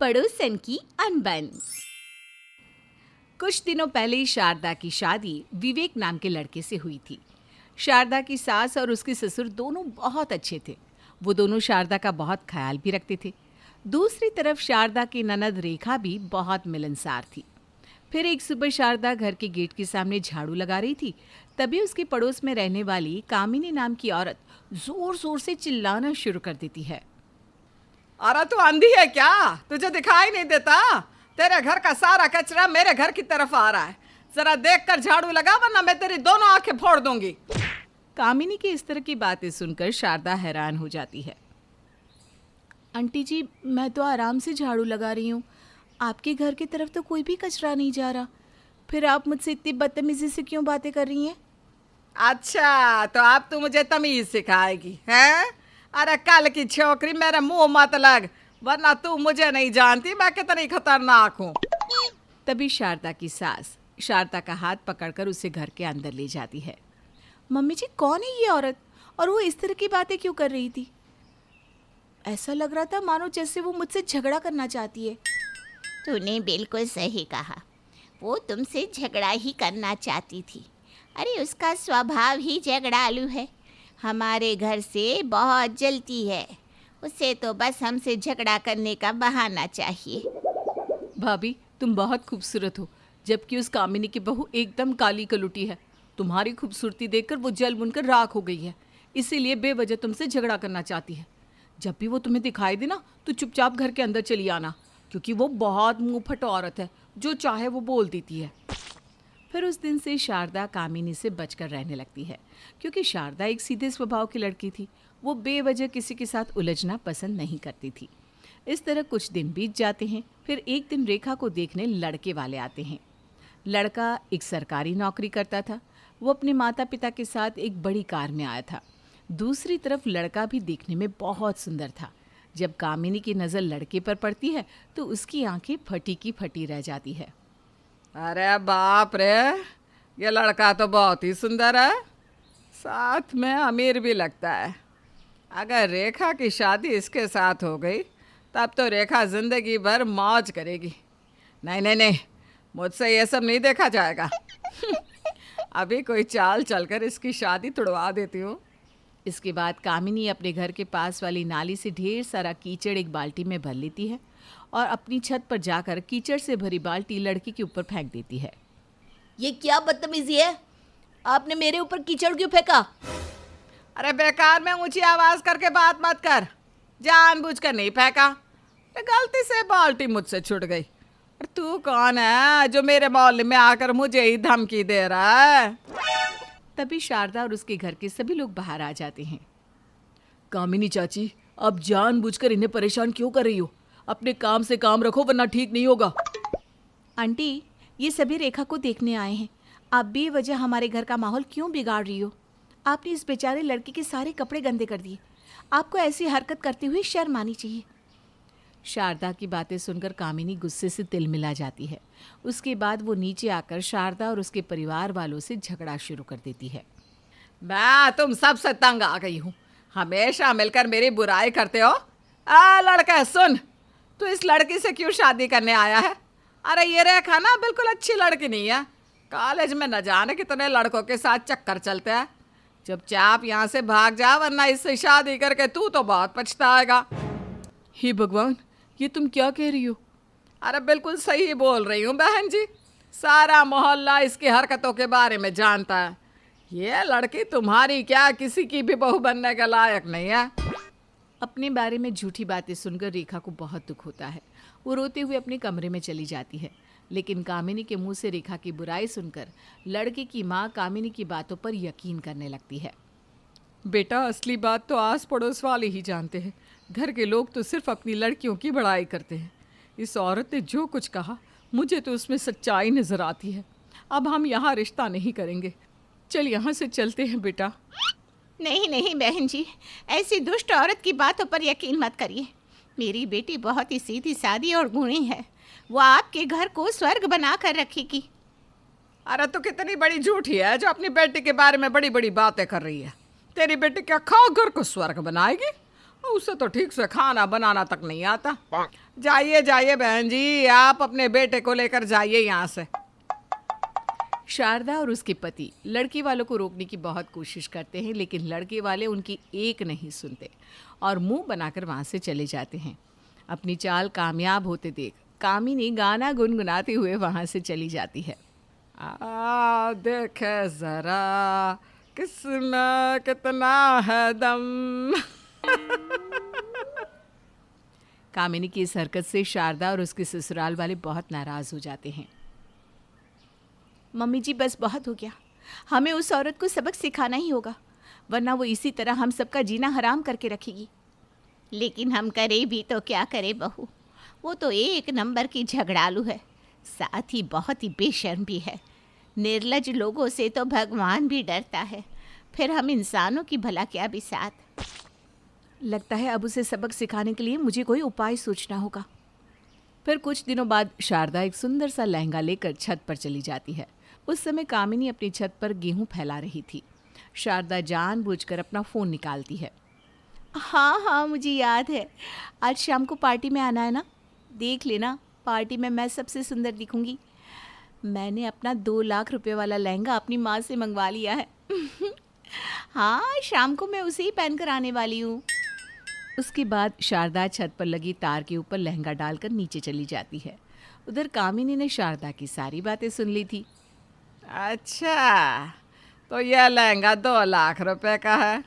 पड़ोसन की अनबन। कुछ दिनों पहले शारदा की शादी विवेक नाम के लड़के से हुई थी। शारदा की सास और उसके ससुर दोनों बहुत अच्छे थे। वो दोनों शारदा का बहुत ख्याल भी रखते थे। दूसरी तरफ शारदा की ननद रेखा भी बहुत मिलनसार थी। फिर एक सुबह शारदा घर के गेट के सामने झाड़ू लगा रही थी। तभी उसके पड़ोस में रहने वाली कामिनी नाम की औरत जोर जोर से चिल्लाना शुरू कर देती है। अरे तू अंधी है क्या? तुझे दिखाई नहीं देता? तेरे घर का सारा कचरा मेरे घर की तरफ आ रहा है। जरा देख कर झाड़ू लगा, वरना मैं तेरी दोनों आंखें फोड़ दूंगी। कामिनी की इस तरह की बातें सुनकर शारदा हैरान हो जाती है। आंटी जी, मैं तो आराम से झाड़ू लगा रही हूँ। आपके घर की तरफ तो कोई भी कचरा नहीं जा रहा। फिर आप मुझसे इतनी बदतमीजी से क्यों बातें कर रही हैं? अच्छा, तो अब तू मुझे तमीज सिखाएगी हैं? अरे कल की छोकरी, मेरे मुंह मत लग, वरना तू मुझे नहीं जानती मैं कितनी खतरनाक हूँ। तभी शारदा की सास शारदा का हाथ पकड़कर उसे घर के अंदर ले जाती है। मम्मी जी, कौन है ये औरत और वो इस तरह की बातें क्यों कर रही थी? ऐसा लग रहा था मानो जैसे वो मुझसे झगड़ा करना चाहती है। तूने बिल्कुल सही कहा, वो तुमसे झगड़ा ही करना चाहती थी। अरे उसका स्वभाव ही झगड़ालू है, हमारे घर से बहुत जलती है। उसे तो बस हमसे झगड़ा करने का बहाना चाहिए। भाभी, तुम बहुत खूबसूरत हो, जबकि उस कामिनी की बहू एकदम काली कलुटी है। तुम्हारी खूबसूरती देखकर वो जल बुनकर राख हो गई है, इसीलिए बेवजह तुमसे झगड़ा करना चाहती है। जब भी वो तुम्हें दिखाई दे ना, तो चुपचाप घर के अंदर चली आना, क्योंकि वो बहुत मुंहफट औरत है, जो चाहे वो बोल देती है। फिर उस दिन से शारदा कामिनी से बचकर रहने लगती है, क्योंकि शारदा एक सीधे स्वभाव की लड़की थी। वो बेवजह किसी के साथ उलझना पसंद नहीं करती थी। इस तरह कुछ दिन बीत जाते हैं। फिर एक दिन रेखा को देखने लड़के वाले आते हैं। लड़का एक सरकारी नौकरी करता था। वो अपने माता पिता के साथ एक बड़ी कार में आया था। दूसरी तरफ लड़का भी देखने में बहुत सुंदर था। जब कामिनी की नज़र लड़के पर पड़ती है तो उसकी आंखें फटी की फटी रह जाती है। अरे बाप रे, ये लड़का तो बहुत ही सुंदर है, साथ में अमीर भी लगता है। अगर रेखा की शादी इसके साथ हो गई तब तो रेखा जिंदगी भर मौज करेगी। नहीं नहीं नहीं, मुझसे ये सब नहीं देखा जाएगा। अभी कोई चाल चलकर इसकी शादी तुड़वा देती हूँ। इसके बाद कामिनी अपने घर के पास वाली नाली से ढेर सारा कीचड़ एक बाल्टी में भर लेती है और अपनी छत पर जाकर कीचड़ से भरी बाल्टी लड़की के ऊपर फेंक देती है। ये क्या बदतमीजी है? आपने मेरे ऊपर कीचड़ क्यों फेंका? अरे बेकार में ऊंची आवाज करके बात मत कर, जानबूझकर नहीं फेंका, गलती से बाल्टी मुझसे छूट गई। और तू कौन है जो मेरे मोहल्ले में आकर मुझे ही धमकी दे रहा है? तभी शारदा और उसके घर के सभी लोग बाहर आ जाते हैं। कामिनी चाची, अब जानबूझकर इन्हें परेशान क्यों कर रही हो? अपने काम से काम रखो, वरना ठीक नहीं होगा। आंटी, ये सभी रेखा को देखने आए हैं। आप बेवजह हमारे घर का माहौल क्यों बिगाड़ रही हो? आपने इस बेचारे लड़के के सारे कपड़े गंदे कर दिए। आपको ऐसी हरकत करते हुए शर्म आनी चाहिए। शारदा की बातें सुनकर कामिनी गुस्से से तिल मिला जाती है। उसके बाद वो नीचे आकर शारदा और उसके परिवार वालों से झगड़ा शुरू कर देती है। मैं तुम सबसे तंग आ गई हूँ, हमेशा मिलकर मेरी बुराई करते हो। लड़का सुन, तू इस लड़की से क्यों शादी करने आया है? अरे ये रेखा ना बिल्कुल अच्छी लड़की नहीं है। कॉलेज में न जाने कितने लड़कों के साथ चक्कर चलते हैं। चुपचाप यहाँ से भाग जा, वरना इससे शादी करके तू तो बहुत पछताएगा। हे भगवान, ये तुम क्या कह रही हो? अरे बिल्कुल सही बोल रही हूँ बहन जी, सारा मोहल्ला इसकी हरकतों के बारे में जानता है। ये लड़की तुम्हारी क्या किसी की भी बहू बनने के लायक नहीं है। अपने बारे में झूठी बातें सुनकर रेखा को बहुत दुख होता है। वो रोते हुए अपने कमरे में चली जाती है। लेकिन कामिनी के मुंह से रेखा की बुराई सुनकर लड़के की माँ कामिनी की बातों पर यकीन करने लगती है। बेटा, असली बात तो आस पड़ोस वाले ही जानते हैं। घर के लोग तो सिर्फ अपनी लड़कियों की बड़ाई करते हैं। इस औरत ने जो कुछ कहा, मुझे तो उसमें सच्चाई नजर आती है। अब हम यहाँ रिश्ता नहीं करेंगे। चल यहाँ से चलते हैं बेटा। नहीं नहीं बहन जी, ऐसी दुष्ट औरत की बातों पर यकीन मत करिए। मेरी बेटी बहुत ही सीधी सादी और गुणी है। वो आपके घर को स्वर्ग बना कर रखेगी। अरे तो कितनी बड़ी झूठी है जो अपनी बेटी के बारे में बड़ी बड़ी बातें कर रही है। तेरी बेटी क्या खा घर को स्वर्ग बनाएगी? उसे तो ठीक से खाना बनाना तक नहीं आता। जाइए जाइए बहन जी, आप अपने बेटे को लेकर जाइए यहाँ से। शारदा और उसके पति लड़के वालों को रोकने की बहुत कोशिश करते हैं, लेकिन लड़के वाले उनकी एक नहीं सुनते और मुंह बनाकर वहाँ से चले जाते हैं। अपनी चाल कामयाब होते देख कामिनी गाना गुनगुनाते हुए वहाँ से चली जाती है। देखे जरा किसमें कितना है दम। कामिनी की इस हरकत से शारदा और उसके ससुराल वाले बहुत नाराज हो जाते हैं। मम्मी जी बस बहुत हो गया, हमें उस औरत को सबक सिखाना ही होगा, वरना वो इसी तरह हम सबका जीना हराम करके रखेगी। लेकिन हम करे भी तो क्या करे बहू, वो तो एक नंबर की झगड़ालू है, साथ ही बहुत ही बेशर्म भी है। निर्लज लोगों से तो भगवान भी डरता है, फिर हम इंसानों की भला क्या बिसात। लगता है अब उसे सबक सिखाने के लिए मुझे कोई उपाय सोचना होगा। फिर कुछ दिनों बाद शारदा एक सुंदर सा लहंगा लेकर छत पर चली जाती है। उस समय कामिनी अपनी छत पर गेहूं फैला रही थी। शारदा जानबूझकर अपना फ़ोन निकालती है। हाँ हाँ, मुझे याद है, आज शाम को पार्टी में आना है ना, देख लेना पार्टी में मैं सबसे सुंदर दिखूंगी। मैंने अपना 2 लाख रुपए वाला लहंगा अपनी माँ से मंगवा लिया है। हाँ, शाम को मैं उसे ही पहन कर आने वाली हूँ। उसके बाद शारदा छत पर लगी तार के ऊपर लहंगा डालकर नीचे चली जाती है। उधर कामिनी ने शारदा की सारी बातें सुन ली थी। अच्छा, तो यह लहंगा 2 लाख रुपए का है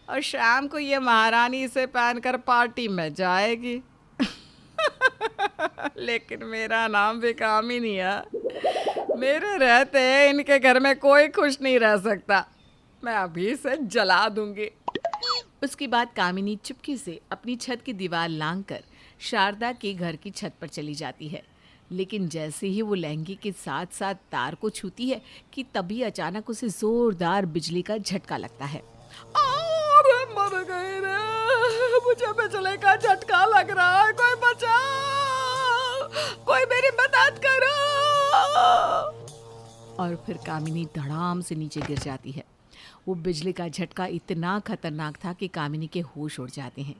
और शाम को ये महारानी इसे पहनकर पार्टी में जाएगी। लेकिन मेरा नाम भी कामिनी है। मेरे रहते इनके घर में कोई खुश नहीं रह सकता। मैं अभी इसे जला दूंगी। उसके बाद कामिनी चुपके से अपनी छत की दीवार लांघकर शारदा के घर की छत पर चली जाती है। लेकिन जैसे ही वो लहंगे के साथ साथ तार को छूती है कि तभी अचानक उसे जोरदार बिजली का झटका लगता है। अरे मर गई रे, मुझे बिजली का झटका लग रहा है, कोई बचाओ, कोई मेरी मदद करो। और फिर कामिनी धड़ाम से नीचे गिर जाती है। वो बिजली का झटका इतना खतरनाक था कि कामिनी के होश उड़ जाते हैं।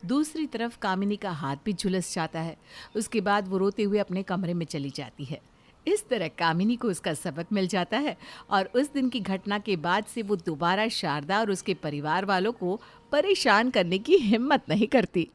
दूसरी तरफ कामिनी का हाथ भी झुलस जाता है। उसके बाद वो रोते हुए अपने कमरे में चली जाती है। इस तरह कामिनी को उसका सबक मिल जाता है और उस दिन की घटना के बाद से वो दोबारा शारदा और उसके परिवार वालों को परेशान करने की हिम्मत नहीं करती।